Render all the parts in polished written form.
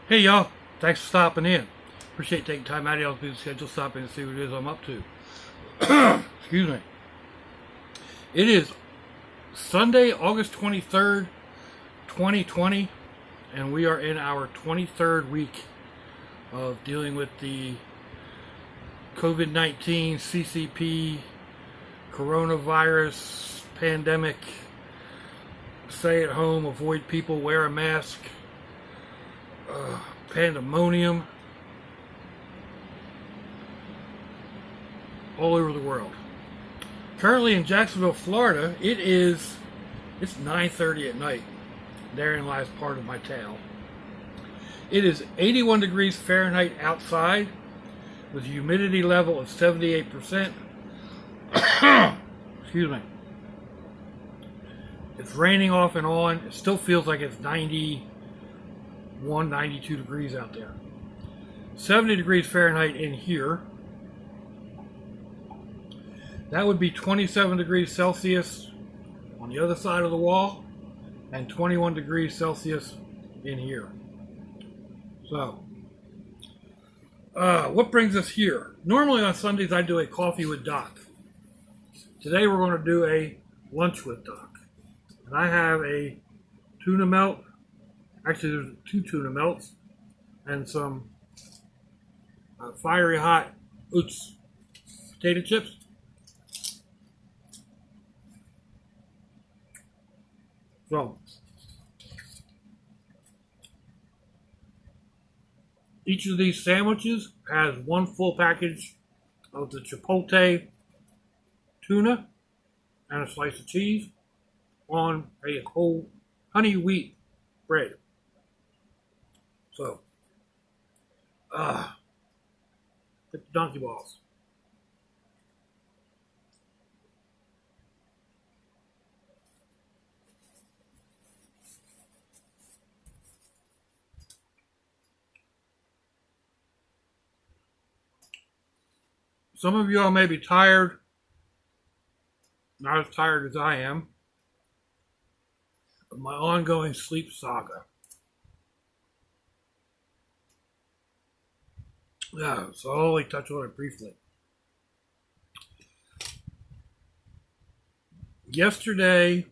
Hey y'all, thanks for stopping in. Appreciate taking time out of y'all's busy schedule, stopping to see what it is I'm up to. Excuse me. It is Sunday, August 23rd, 2020, and we are in our 23rd week of dealing with the COVID-19, CCP, coronavirus, pandemic, stay at home, avoid people, wear a mask, pandemonium all over the world. Currently in Jacksonville, Florida, it's 9:30 at night. Therein lies part of my tale. It is 81 degrees Fahrenheit outside with a humidity level of 78%. Excuse me. It's raining off and on. It still feels like it's 91, 92 degrees out there. 70 degrees Fahrenheit in here. That would be 27 degrees Celsius on the other side of the wall and 21 degrees Celsius in here. So, what brings us here? Normally on Sundays I do a coffee with Doc. Today we're going to do a lunch with Doc. And I have a tuna melt. Actually, there's 2 tuna melts and some fiery hot potato chips. So, each of these sandwiches has 1 full package of the chipotle tuna and a slice of cheese on a whole honey wheat bread. So, hit the donkey balls. Some of y'all may be tired, not as tired as I am, of my ongoing sleep saga. Yeah, so I'll only touch on it briefly. Yesterday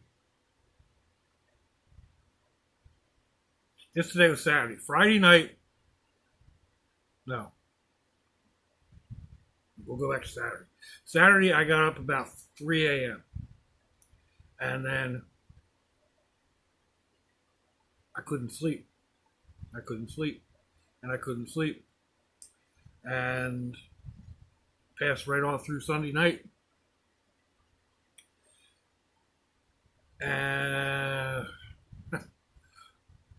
was Saturday. Friday night, no. We'll go back to Saturday. Saturday, I got up about 3 a.m. And then I couldn't sleep. And I couldn't sleep. And passed right on through Sunday night. And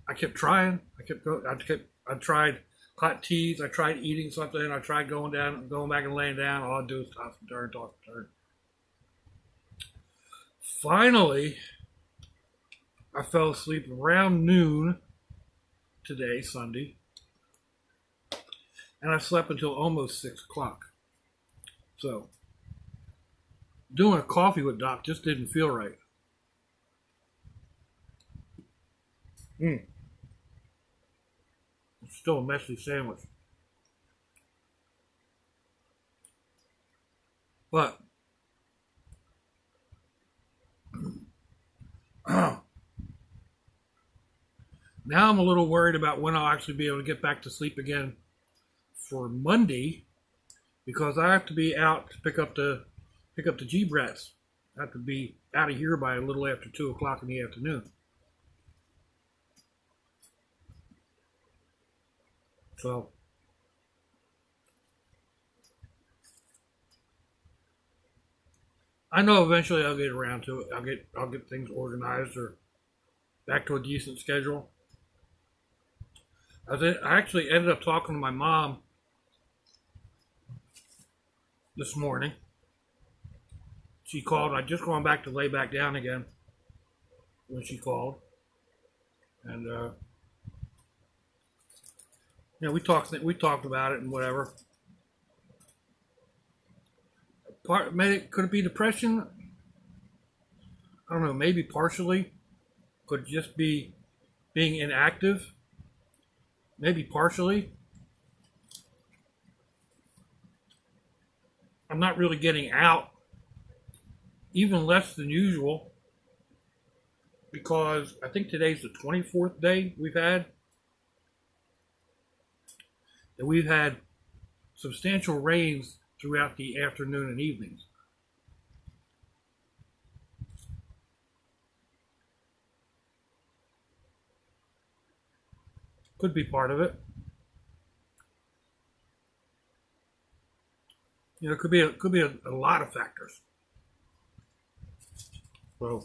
I kept trying. I tried hot teas. I tried eating something. I tried going back and laying down. All I do is toss and turn. Finally, I fell asleep around noon today, Sunday, and I slept until almost 6 o'clock. So, doing a coffee with Doc just didn't feel right. It's still a messy sandwich. But now I'm a little worried about when I'll actually be able to get back to sleep again for Monday, because I have to be out to pick up the G-Brats. I have to be out of here by a little after 2 o'clock in the afternoon. So, I know eventually I'll get around to it. I'll get things organized or back to a decent schedule. I actually ended up talking to my mom this morning. She called. I'd just gone back to lay back down again when she called, and we talked about it and whatever. Could it be depression? I don't know. Maybe partially. Could just be being inactive. maybe partially. I'm not really getting out, even less than usual, because I think today's the 24th day we've had substantial rains throughout the afternoon and evenings. Could be part of it. You know, it could be a lot of factors. So,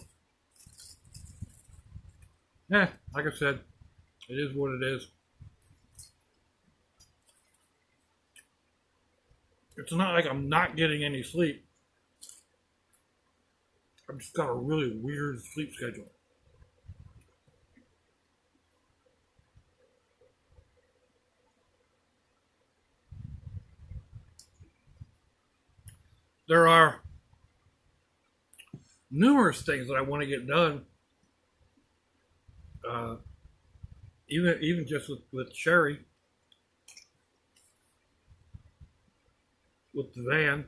yeah, like I said, it is what it is. It's not like I'm not getting any sleep. I've just got a really weird sleep schedule. There are numerous things that I want to get done. Uh, even just with Sherry, with the van.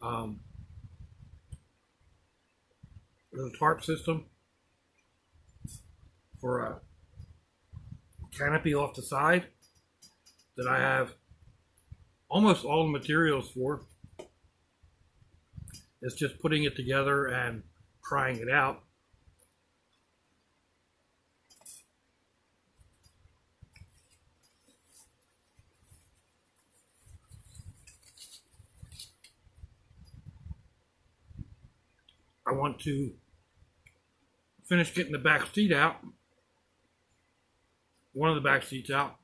Um, there's a tarp system for a canopy off the side that I have almost all the materials for. It's just putting it together and trying it out. I want to finish getting the back seat out, one of the back seats out,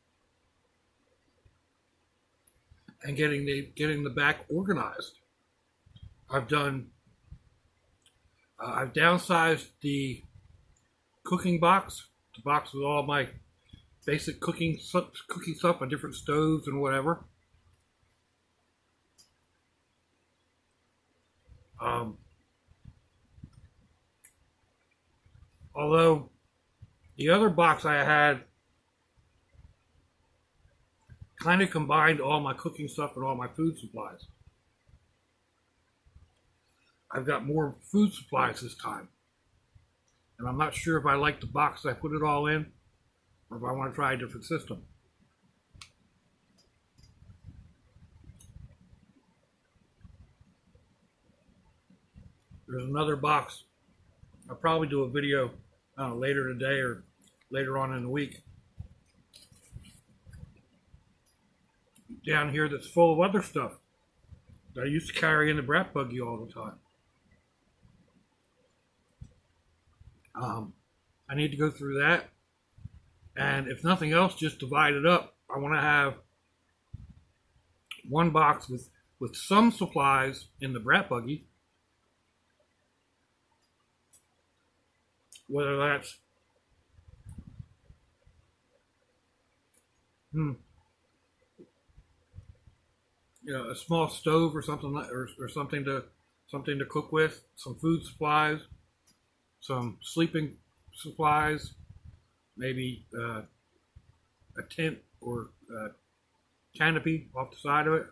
and getting the back organized. I've downsized the cooking box, the box with all my basic cooking stuff on different stoves and whatever. Although the other box I had kind of combined all my cooking stuff and all my food supplies. I've got more food supplies this time. And I'm not sure if I like the box I put it all in or if I want to try a different system. There's another box. I'll probably do a video later today or later on in the week down here that's full of other stuff that I used to carry in the brat buggy all the time. I need to go through that, and if nothing else, just divide it up. I want to have one box with some supplies in the brat buggy, whether that's a small stove or something or something to cook with, some food supplies, some sleeping supplies, maybe a tent or a canopy off the side of it.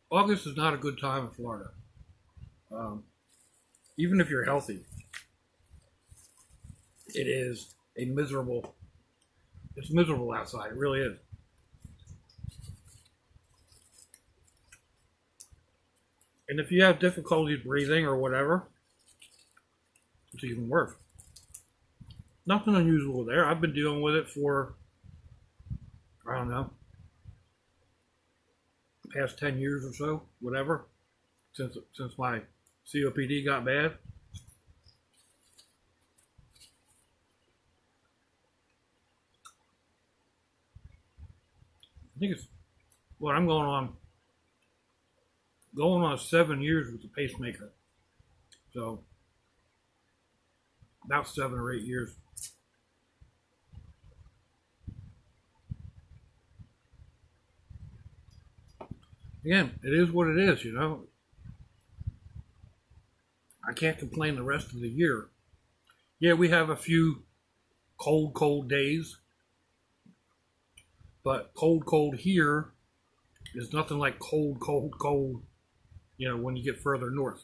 August is not a good time in Florida. Even if you're healthy, it is it's miserable outside. It really is. And if you have difficulty breathing or whatever, it's even worse. Nothing unusual there. I've been dealing with it for, I don't know, past 10 years or so, whatever, since my COPD got bad. I think it's, well, I'm going on 7 years with the pacemaker. So about 7 or 8 years. Again, it is what it is, you know. I can't complain the rest of the year. Yeah, we have a few cold days, but cold here is nothing like cold, when you get further north.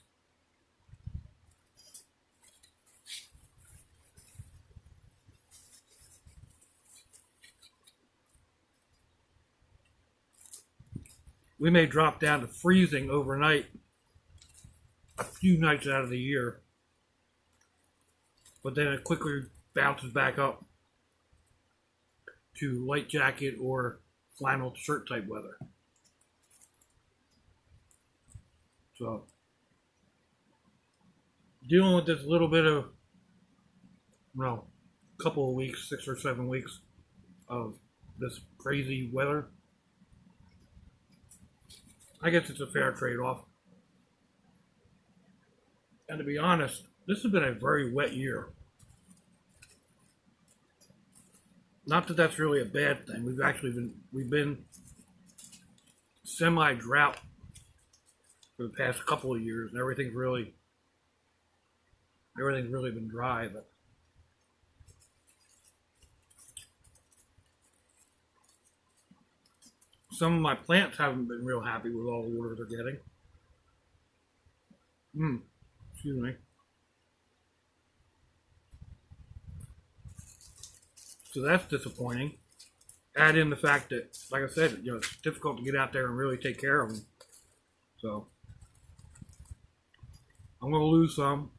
We may drop down to freezing overnight a few nights out of the year, but then it quickly bounces back up to light jacket or flannel shirt type weather. So, dealing with this little bit of, couple of weeks, 6 or 7 weeks of this crazy weather, I guess it's a fair trade-off. And to be honest, this has been a very wet year. Not that that's really a bad thing. We've been semi-drought for the past couple of years, and everything's really been dry. But some of my plants haven't been real happy with all the water they're getting. Excuse me. So that's disappointing. Add in the fact that, like I said, it's difficult to get out there and really take care of them. So I'm going to lose some.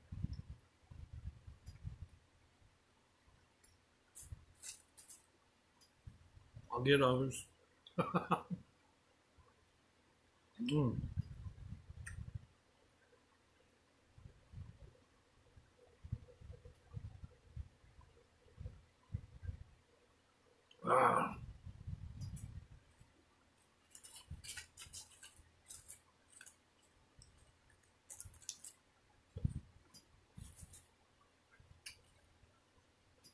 I'll get others. mm. Ah.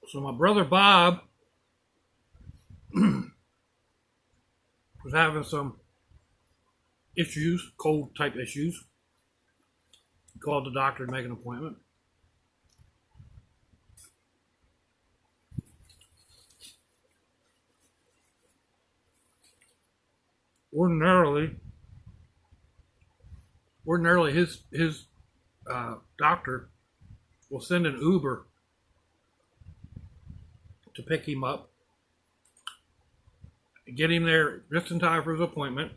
So my brother Bob was having some issues, cold type issues. He called the doctor to make an appointment. Ordinarily his doctor will send an Uber to pick him up, get him there just in time for his appointment,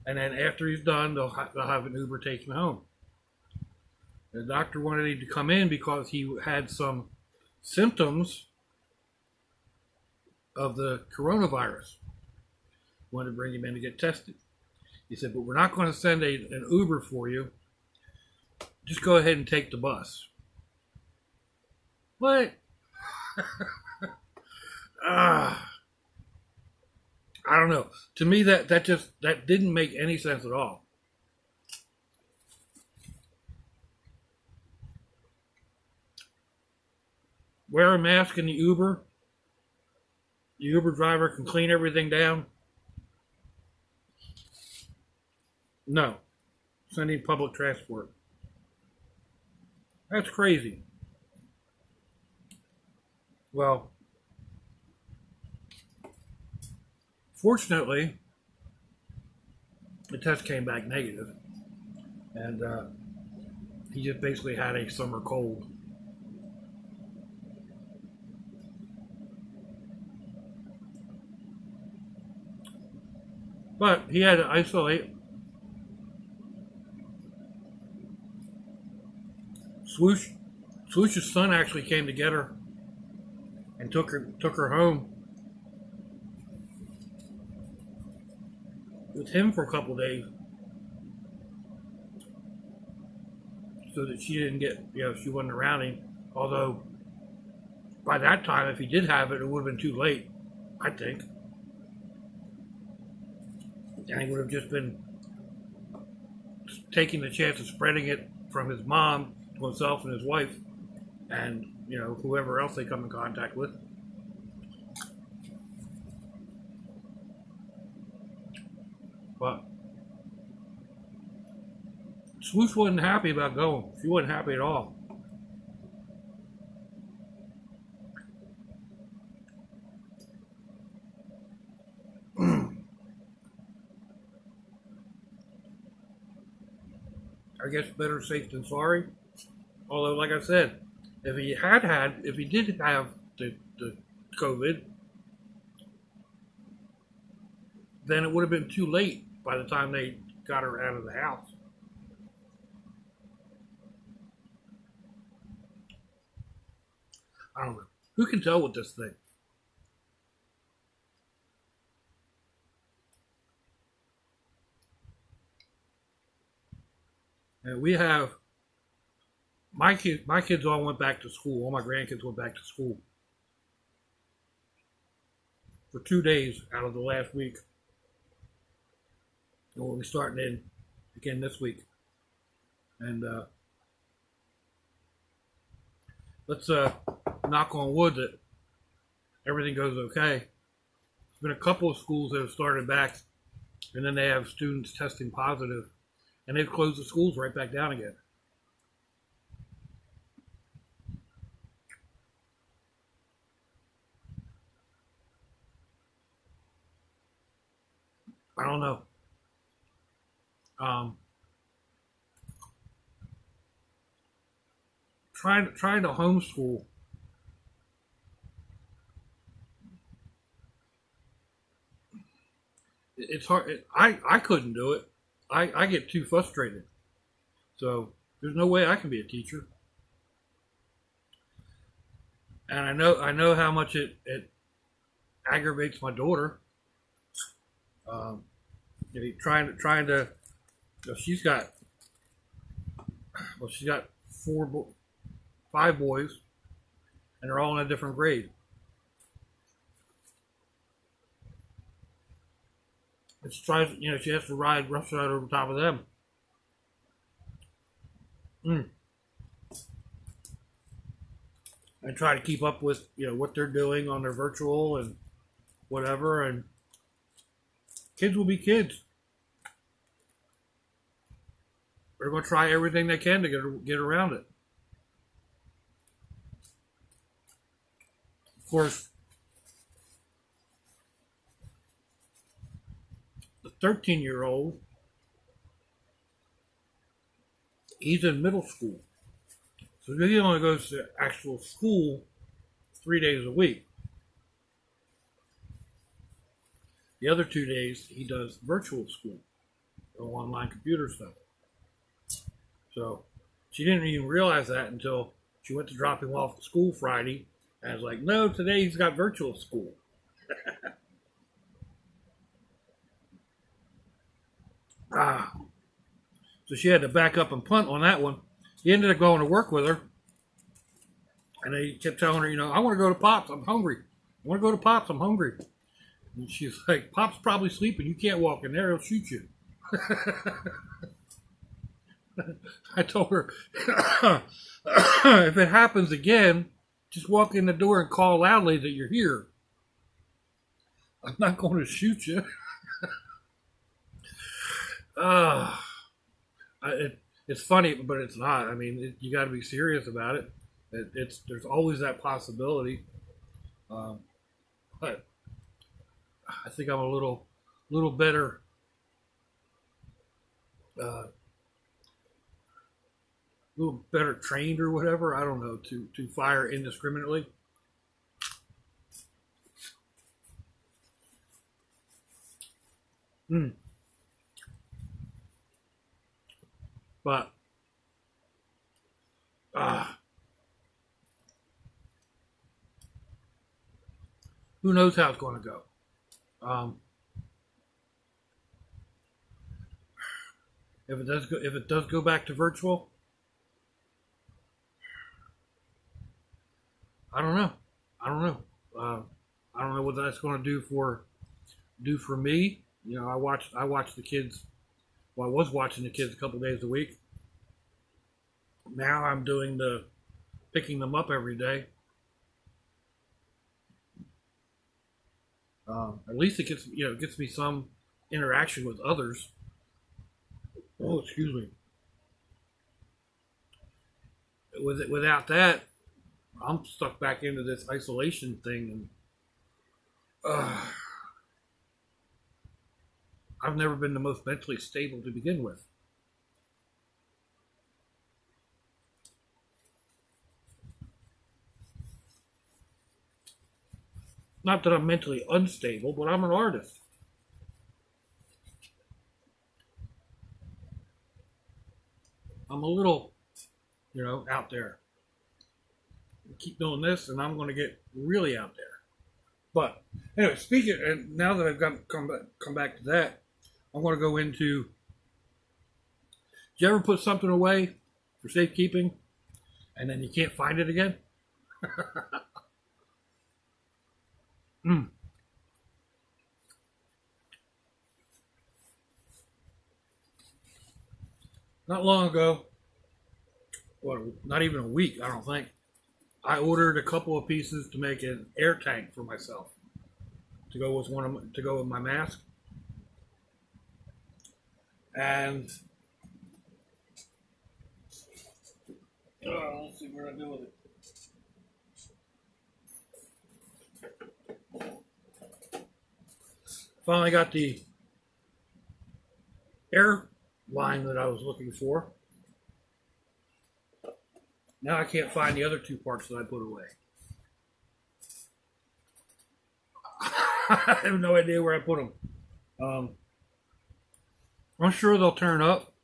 and then after he's done, they'll have an Uber take him home. The doctor wanted him to come in because he had some symptoms of the coronavirus. Wanted to bring him in to get tested. He said, but we're not going to send an Uber for you. Just go ahead and take the bus. What? I don't know. To me, that didn't make any sense at all. Wear a mask in the Uber. The Uber driver can clean everything down. No. Sending public transport. That's crazy. Well, fortunately, the test came back negative, and he just basically had a summer cold. But he had to isolate. Swoosh's son actually came to get her and took her home with him for a couple of days, so that she didn't get, she wasn't around him. Although by that time, if he did have it, it would have been too late, I think. And he would have just been taking the chance of spreading it from his mom to himself and his wife, and whoever else they come in contact with. But Swoosh wasn't happy about going. She wasn't happy at all. I guess better safe than sorry. Although, like I said, if he did have the COVID, then it would have been too late by the time they got her out of the house. I don't know. Who can tell with this thing? And we have my kids all went back to school. All my grandkids went back to school for 2 days out of the last week. And we'll be starting in again this week. And let's knock on wood that everything goes okay. There's been a couple of schools that have started back, and then they have students testing positive, and they've closed the schools right back down again. I don't know. Um, trying to homeschool. It's hard. I couldn't do it. I get too frustrated. So there's no way I can be a teacher. And I know how much it aggravates my daughter. Um, trying to. She's got five boys, and they're all in a different grade. It's tries, she has to rush right over top of them. Mm. And try to keep up with what they're doing on their virtual and whatever. And kids will be kids. They're going to try everything they can to get around it. Of course, the 13-year-old, he's in middle school. So he only goes to actual school 3 days a week. The other 2 days, he does virtual school, or online computer stuff. So she didn't even realize that until she went to drop him off at school Friday. And I was like, no, today he's got virtual school. So she had to back up and punt on that one. He ended up going to work with her. And he kept telling her, I want to go to Pops. I'm hungry. I want to go to Pops. I'm hungry. And she's like, Pop's probably sleeping. You can't walk in there. He'll shoot you. I told her, if it happens again, just walk in the door and call loudly that you're here. I'm not going to shoot you. It's funny, but it's not. I mean, you got to be serious about it. There's always that possibility. But I think I'm a little better. A little better trained or whatever. I don't know, to fire indiscriminately. But who knows how it's going to go? If it does go back to virtual, I don't know. I don't know what that's going to do for me. I watch the kids. Well, I was watching the kids a couple days a week. Now I'm doing the picking them up every day. At least it gets me some interaction with others. Oh, excuse me. without that, I'm stuck back into this isolation thing, and I've never been the most mentally stable to begin with. Not that I'm mentally unstable, but I'm an artist. I'm a little, out there. Keep doing this, and I'm going to get really out there. But anyway, speaking, and now that I've come back to that, I'm going to go into. Did you ever put something away for safekeeping, and then you can't find it again? mm. Not long ago, well, not even a week, I don't think. I ordered a couple of pieces to make an air tank for myself to go with to go with my mask, and let's see where I go with it. Finally got the air line that I was looking for. Now I can't find the other two parts that I put away. I have no idea where I put them. I'm sure they'll turn up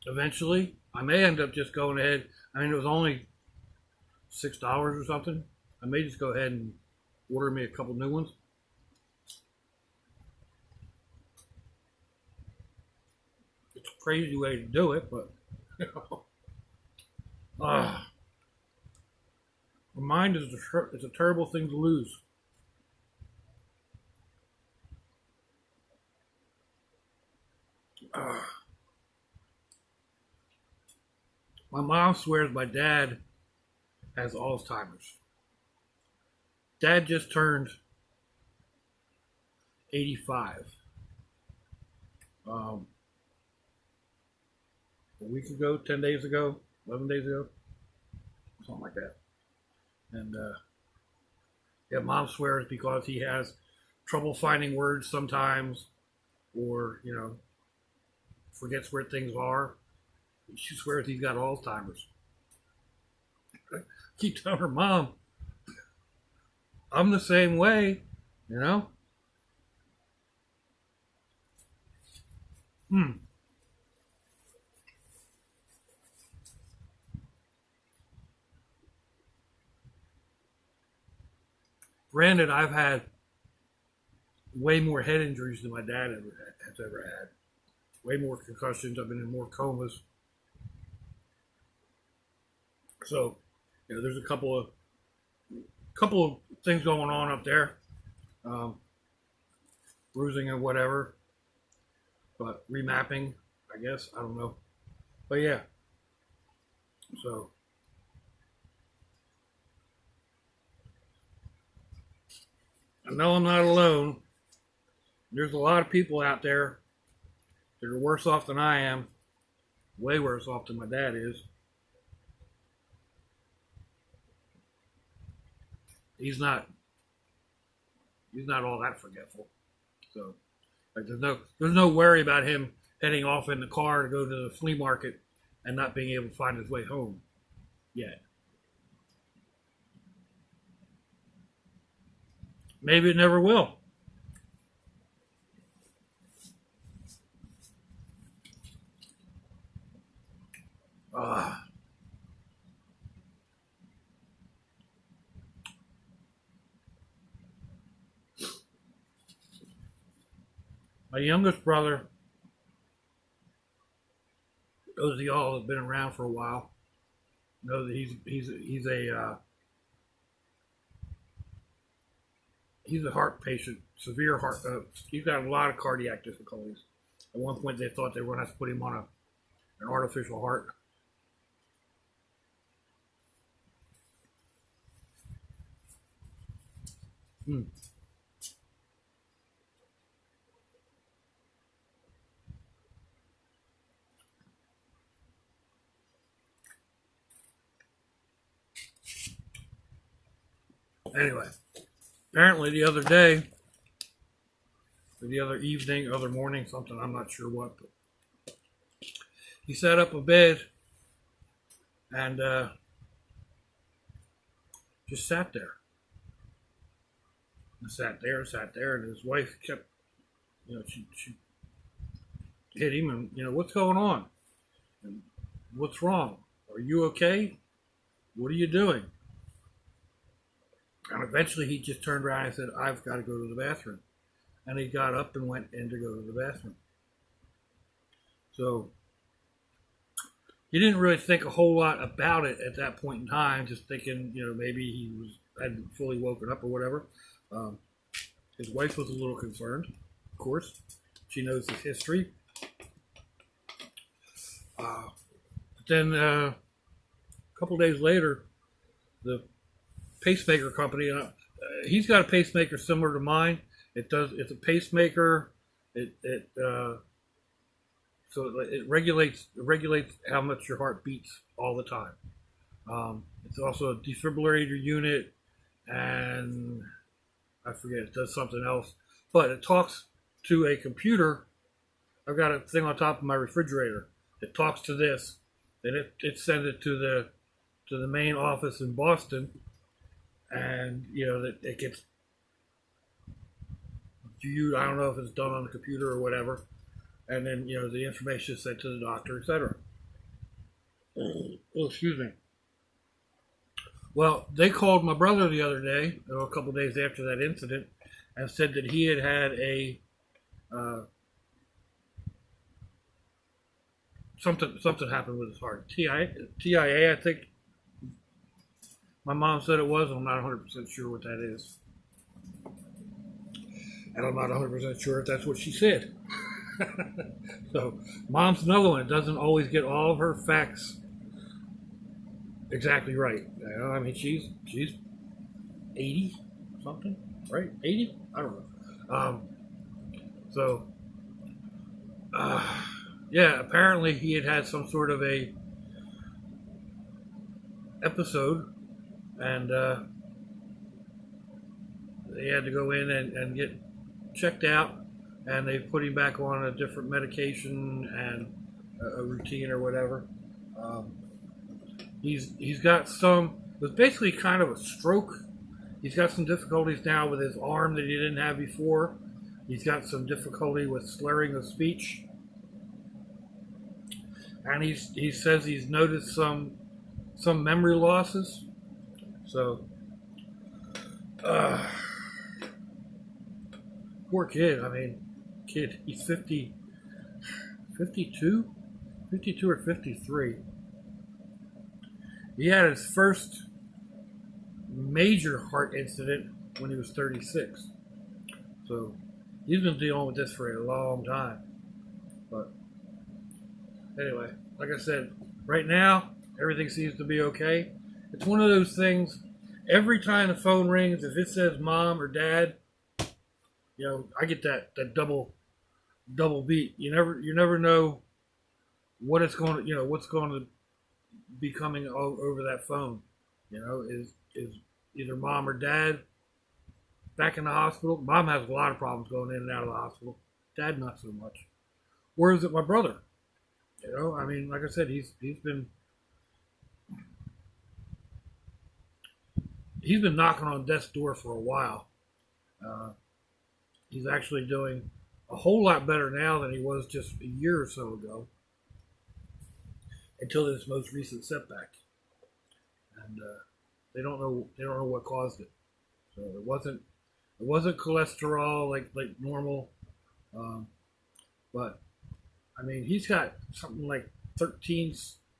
eventually. I may end up just going ahead. I mean, it was only $6 or something. I may just go ahead and order me a couple new ones. It's a crazy way to do it, but my mind is it's a terrible thing to lose. My mom swears my dad has Alzheimer's. Dad just turned 85. A week ago, 10 days ago, 11 days ago, something like that. And yeah, mom swears because he has trouble finding words sometimes, or forgets where things are. She swears he's got Alzheimer's. I keep telling her, Mom, I'm the same way, Granted, I've had way more head injuries than my dad has ever had. Way more concussions. I've been in more comas. So, there's a couple of things going on up there, bruising and whatever, but remapping, I guess. I don't know, but yeah. So, I know I'm not alone. There's a lot of people out there that are worse off than I am, way worse off than my dad is. He's not all that forgetful. So like there's no worry about him heading off in the car to go to the flea market and not being able to find his way home yet. Maybe it never will. My youngest brother, those of y'all that have been around for a while, know that he's a heart patient, severe heart. He's got a lot of cardiac difficulties. At one point, they thought they were going to have to put him on an artificial heart. Anyway, apparently the other day, or the other evening, other morning, something, I'm not sure what, but he sat up in bed and just sat there. And sat there, and his wife kept, she hit him and, what's going on? And what's wrong? Are you okay? What are you doing? And eventually he just turned around and said, I've got to go to the bathroom. And he got up and went in to go to the bathroom. So he didn't really think a whole lot about it at that point in time, just thinking, maybe he hadn't fully woken up or whatever. His wife was a little concerned, of course. She knows his history. But then a couple days later, the pacemaker company, he's got a pacemaker similar to mine. It's a pacemaker. So it regulates how much your heart beats all the time. It's also a defibrillator unit, and I forget, it does something else. But it talks to a computer. I've got a thing on top of my refrigerator. It talks to this, and it sends it to the main office in Boston, and that it gets viewed. I don't know if it's done on the computer or whatever. And then, the information is sent to the doctor, etc. Oh, excuse me. Well, they called my brother the other day, a couple of days after that incident, and said that he had a something happened with his heart. TIA, I think. My mom said it was. I'm not 100% sure what that is, and I'm not 100% sure if that's what she said. So, mom's another one. It doesn't always get all of her facts exactly right. I mean, she's 80 something, right? 80? I don't know. Yeah. Apparently he had some sort of a episode, and they had to go in and get checked out. And they put him back on a different medication and a routine or whatever. He's got it was basically kind of a stroke. He's got some difficulties now with his arm that he didn't have before. He's got some difficulty with slurring of speech. And he says he's noticed some memory losses. So, poor kid. I mean, he's 52 or 53. He had his first major heart incident when he was 36. So he's been dealing with this for a long time. But anyway, like I said, right now, everything seems to be okay. It's one of those things, every time the phone rings, if it says mom or dad, I get that double beat. You never know what it's going to, what's going to be coming over that phone. Is either mom or dad back in the hospital? Mom has a lot of problems going in and out of the hospital. Dad, not so much. Or is it my brother? I mean, like I said, he's been knocking on death's door for a while. He's actually doing a whole lot better now than he was just a year or so ago, until this most recent setback. And they don't know what caused it. So it wasn't cholesterol like normal, but I mean, he's got something like 13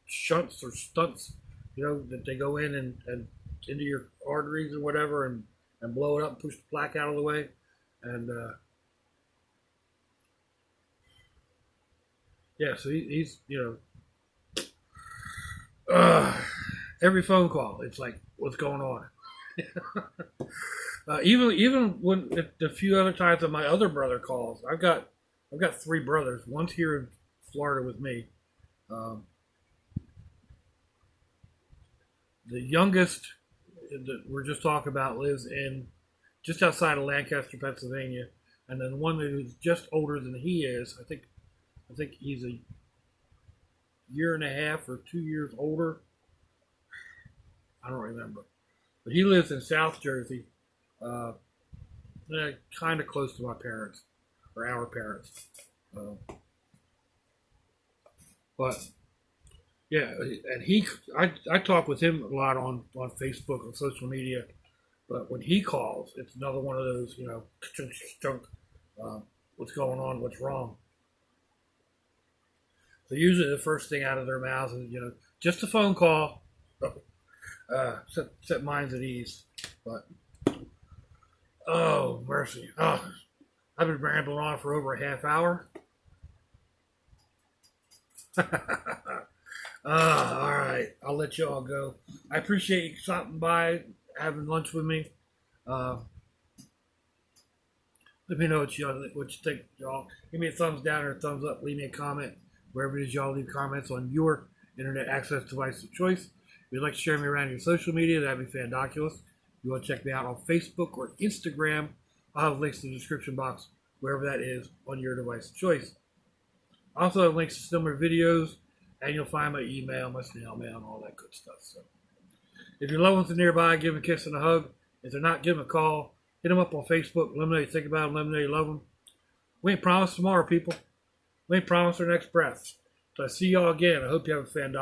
shunts or stunts, that they go in and into your arteries or whatever, and blow it up and push the plaque out of the way. And yeah, so he's every phone call, it's like, what's going on? Even when the few other times that my other brother calls, I've got 3 brothers. One's here in Florida with me. The youngest that we're just talking about lives in just outside of Lancaster, Pennsylvania, and then one who's just older than he is. I think he's a year and a half or 2 years older. I don't remember, but he lives in South Jersey, uh, kind of close to my parents or our parents. But yeah, and I talk with him a lot on Facebook and social media. But when he calls, it's another one of those, what's going on, what's wrong. So usually the first thing out of their mouths is, just a phone call, set minds at ease. But oh mercy, I've been rambling on for over a half hour. All right, I'll let you all go. I appreciate you stopping by, having lunch with me. Let me know what you think, y'all. Give me a thumbs down or a thumbs up. Leave me a comment wherever it is y'all leave comments on your internet access device of choice. If you'd like to share me around your social media, that'd be fandoculous. If you want to check me out on Facebook or Instagram, I'll have links in the description box, wherever that is on your device of choice. I also have links to similar videos, and you'll find my email, my snail mail, and all that good stuff. So, if your loved ones are nearby, give them a kiss and a hug. If they're not, give them a call. Hit them up on Facebook. Let them know you think about them. Let them know you love them. We ain't promised tomorrow, people. We ain't promised our next breath. So I see y'all again. I hope you have a fantastic